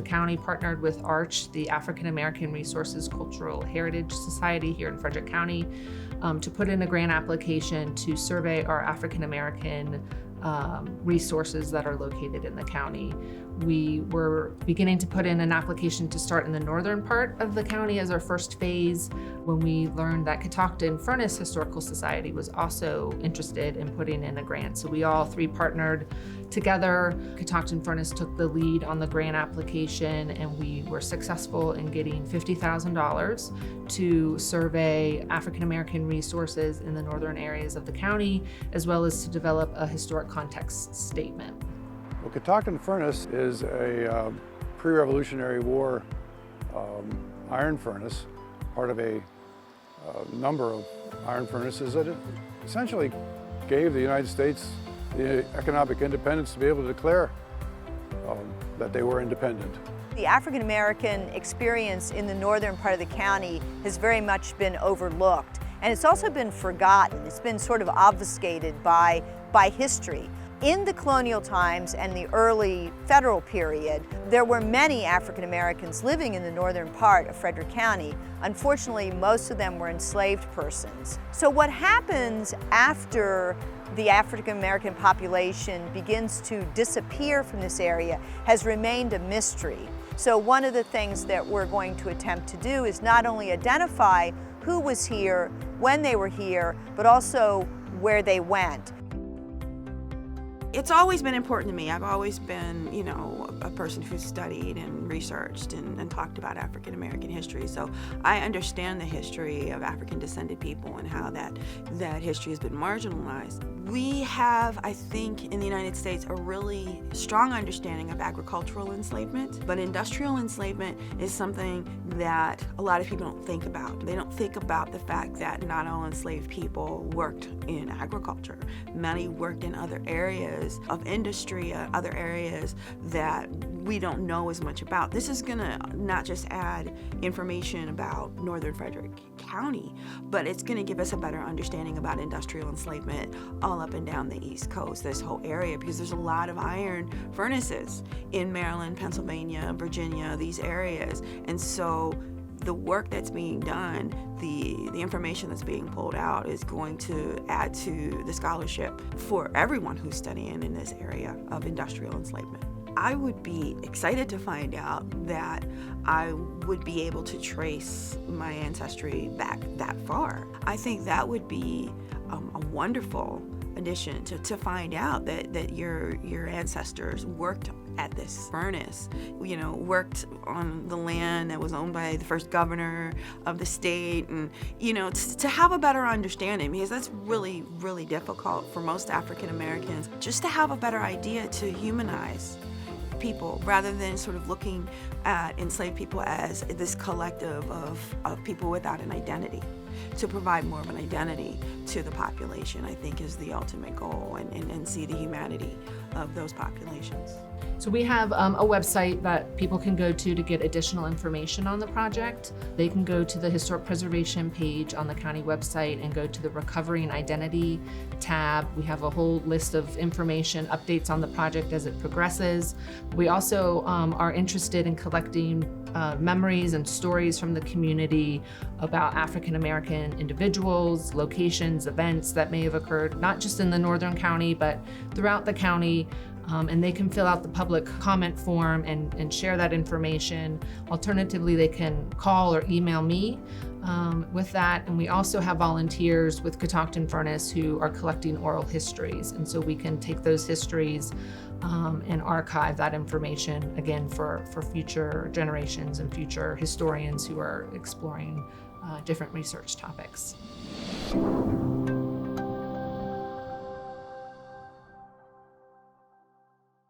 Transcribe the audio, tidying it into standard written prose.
County partnered with ARCH, the African American Resources Cultural Heritage Society here in Frederick County, to put in a grant application to survey our African American resources that are located in the county. We were beginning to put in an application to start in the northern part of the county as our first phase when we learned that Catoctin-Furnace Historical Society was also interested in putting in a grant. So we all three partnered together. Catoctin-Furnace took the lead on the grant application, and we were successful in getting $50,000 to survey African American resources in the northern areas of the county, as well as to develop a historic context statement. Well, Catoctin-Furnace is a pre-Revolutionary War iron furnace, part of a number of iron furnaces that essentially gave the United States the economic independence to be able to declare that they were independent. The African American experience in the northern part of the county has very much been overlooked, and it's also been forgotten. It's been sort of obfuscated by history. In the colonial times and the early federal period, there were many African Americans living in the northern part of Frederick County. Unfortunately, most of them were enslaved persons. So what happens after the African American population begins to disappear from this area has remained a mystery. So one of the things that we're going to attempt to do is not only identify who was here, when they were here, but also where they went. It's always been important to me. I've always been, a person who's studied and researched and talked about African American history. So I understand the history of African descended people and how that history has been marginalized. We have, I think, in the United States, a really strong understanding of agricultural enslavement, but industrial enslavement is something that a lot of people don't think about. They don't think about the fact that not all enslaved people worked in agriculture. Many worked in other areas of industry, other areas that we don't know as much about. This is gonna not just add information about northern Frederick County, but it's gonna give us a better understanding about industrial enslavement all up and down the East Coast, this whole area, because there's a lot of iron furnaces in Maryland, Pennsylvania, Virginia, these areas. And so the work that's being done, the information that's being pulled out is going to add to the scholarship for everyone who's studying in this area of industrial enslavement. I would be excited to find out that I would be able to trace my ancestry back that far. I think that would be a wonderful addition to find out that your ancestors worked at this furnace, worked on the land that was owned by the first governor of the state, and to have a better understanding, because that's really, really difficult for most African Americans, just to have a better idea to humanize people rather than sort of looking at enslaved people as this collective of people without an identity. To provide more of an identity to the population, I think, is the ultimate goal, and see the humanity of those populations. So we have a website that people can go to get additional information on the project. They can go to the Historic Preservation page on the county website and go to the Recovery and Identity tab. We have a whole list of information, updates on the project as it progresses. We also are interested in collecting memories and stories from the community about African American individuals, locations, events that may have occurred, not just in the northern county, but throughout the county. And they can fill out the public comment form and share that information. Alternatively, they can call or email me with that. And we also have volunteers with Catoctin-Furnace who are collecting oral histories. And so we can take those histories and archive that information, again, for future generations and future historians who are exploring different research topics.